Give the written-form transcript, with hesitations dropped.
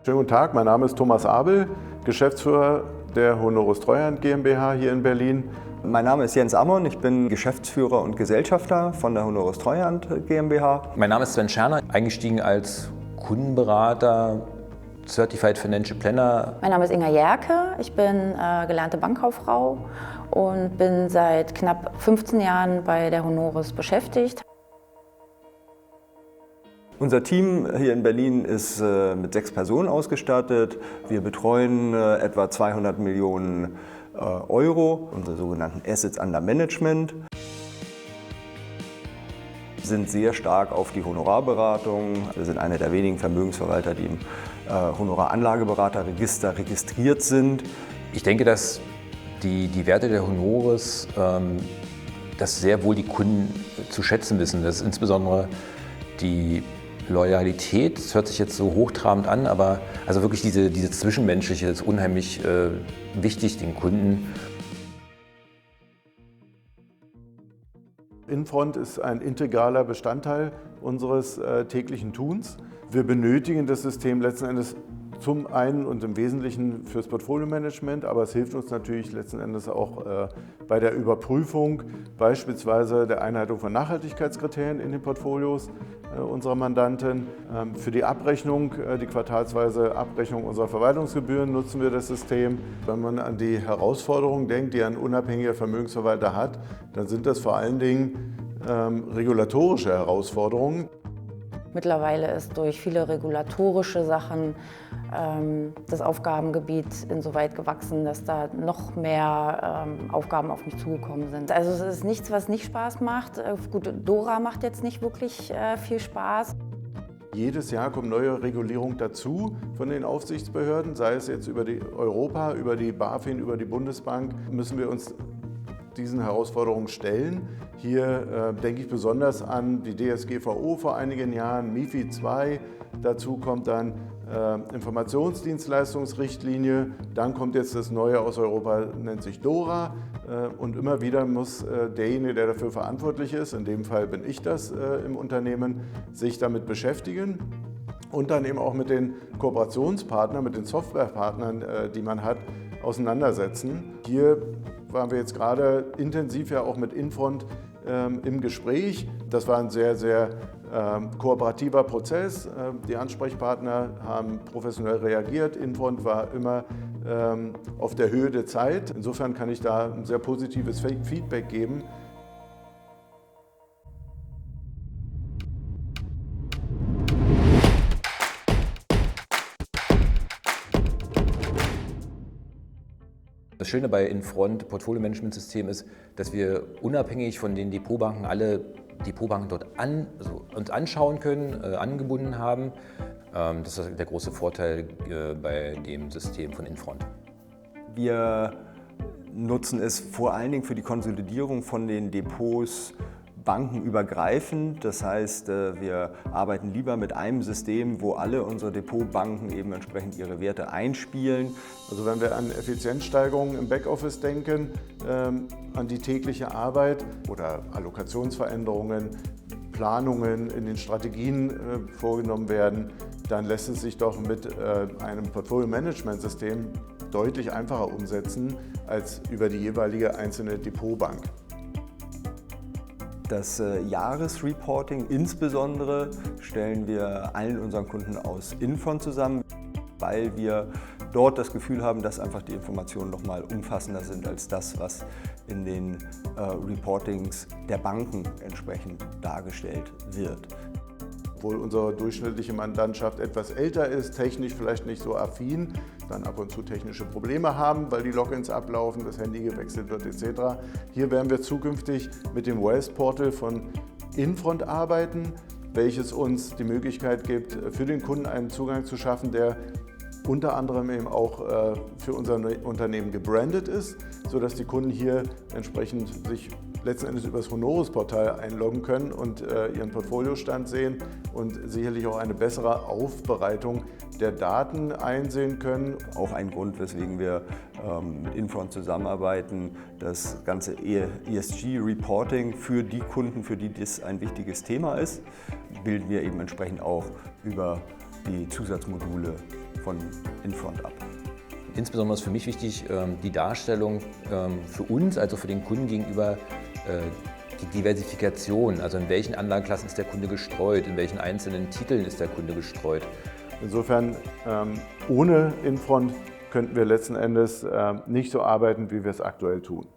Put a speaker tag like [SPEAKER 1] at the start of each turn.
[SPEAKER 1] Schönen guten Tag, mein Name ist Thomas Abel, Geschäftsführer der Honoris Treuhand GmbH hier in Berlin.
[SPEAKER 2] Mein Name ist Jens Ammon, ich bin Geschäftsführer und Gesellschafter von der Honoris Treuhand GmbH.
[SPEAKER 3] Mein Name ist Sven Scherner, eingestiegen als Kundenberater, Certified Financial Planner.
[SPEAKER 4] Mein Name ist Inga Jerke, ich bin gelernte Bankkauffrau und bin seit knapp 15 Jahren bei der Honoris beschäftigt.
[SPEAKER 2] Unser Team hier in Berlin ist mit 6 Personen ausgestattet. Wir betreuen etwa 200 Millionen Euro, unsere sogenannten Assets under Management. Wir sind sehr stark auf die Honorarberatung. Wir sind einer der wenigen Vermögensverwalter, die im Honoraranlageberaterregister registriert sind.
[SPEAKER 3] Ich denke, dass die Werte der Honoris, dass sehr wohl die Kunden zu schätzen wissen. Das ist insbesondere die Loyalität, das hört sich jetzt so hochtrabend an, aber also wirklich diese Zwischenmenschliche ist unheimlich wichtig den Kunden.
[SPEAKER 1] Infront ist ein integraler Bestandteil unseres täglichen Tuns. Wir benötigen das System letzten Endes zum einen und im Wesentlichen fürs Portfolio-Management, aber es hilft uns natürlich letzten Endes auch bei der Überprüfung, beispielsweise der Einhaltung von Nachhaltigkeitskriterien in den Portfolios unserer Mandanten. Für die Abrechnung, die quartalsweise Abrechnung unserer Verwaltungsgebühren nutzen wir das System. Wenn man an die Herausforderungen denkt, die ein unabhängiger Vermögensverwalter hat, dann sind das vor allen Dingen regulatorische Herausforderungen.
[SPEAKER 4] Mittlerweile ist durch viele regulatorische Sachen das Aufgabengebiet insoweit gewachsen, dass da noch mehr Aufgaben auf mich zugekommen sind. Also es ist nichts, was nicht Spaß macht. Gut, DORA macht jetzt nicht wirklich viel Spaß.
[SPEAKER 1] Jedes Jahr kommt neue Regulierung dazu von den Aufsichtsbehörden, sei es jetzt über die Europa, über die BaFin, über die Bundesbank, müssen wir uns diesen Herausforderungen stellen. Hier denke ich besonders an die DSGVO vor einigen Jahren, MiFID II, dazu kommt dann Informationsdienstleistungsrichtlinie, dann kommt jetzt das Neue aus Europa, nennt sich DORA und immer wieder muss derjenige, der dafür verantwortlich ist, in dem Fall bin ich das im Unternehmen, sich damit beschäftigen und dann eben auch mit den Kooperationspartnern, mit den Softwarepartnern, die man hat, auseinandersetzen. Hier waren wir jetzt gerade intensiv ja auch mit Infront im Gespräch. Das war ein sehr, sehr kooperativer Prozess. Die Ansprechpartner haben professionell reagiert. Infront war immer auf der Höhe der Zeit. Insofern kann ich da ein sehr positives Feedback geben.
[SPEAKER 3] Das Schöne bei Infront Portfolio-Management-System ist, dass wir unabhängig von den Depotbanken alle Depotbanken dort uns anschauen können, angebunden haben. Das ist der große Vorteil bei dem System von Infront.
[SPEAKER 2] Wir nutzen es vor allen Dingen für die Konsolidierung von den Depots bankenübergreifend. Das heißt, wir arbeiten lieber mit einem System, wo alle unsere Depotbanken eben entsprechend ihre Werte einspielen.
[SPEAKER 1] Also wenn wir an Effizienzsteigerungen im Backoffice denken, an die tägliche Arbeit oder Allokationsveränderungen, Planungen in den Strategien vorgenommen werden, dann lässt es sich doch mit einem Portfolio-Management-System deutlich einfacher umsetzen als über die jeweilige einzelne Depotbank.
[SPEAKER 2] Das Jahresreporting insbesondere stellen wir allen unseren Kunden aus Infront zusammen, weil wir dort das Gefühl haben, dass einfach die Informationen noch mal umfassender sind als das, was in den Reportings der Banken entsprechend dargestellt wird.
[SPEAKER 1] Obwohl unsere durchschnittliche Mandantschaft etwas älter ist, technisch vielleicht nicht so affin, dann ab und zu technische Probleme haben, weil die Logins ablaufen, das Handy gewechselt wird etc. Hier werden wir zukünftig mit dem Wealth-Portal von Infront arbeiten, welches uns die Möglichkeit gibt, für den Kunden einen Zugang zu schaffen, der unter anderem eben auch für unser Unternehmen gebrandet ist, sodass die Kunden hier entsprechend sich letzten Endes über das Honoris-Portal einloggen können und ihren Portfoliostand sehen und sicherlich auch eine bessere Aufbereitung der Daten einsehen können.
[SPEAKER 2] Auch ein Grund, weswegen wir mit Infront zusammenarbeiten, das ganze ESG-Reporting für die Kunden, für die das ein wichtiges Thema ist, bilden wir eben entsprechend auch über die Zusatzmodule von Infront ab.
[SPEAKER 3] Insbesondere ist für mich wichtig die Darstellung für uns, also für den Kunden gegenüber, die Diversifikation, also in welchen Anlagenklassen ist der Kunde gestreut, in welchen einzelnen Titeln ist der Kunde gestreut.
[SPEAKER 1] Insofern, ohne Infront könnten wir letzten Endes nicht so arbeiten, wie wir es aktuell tun.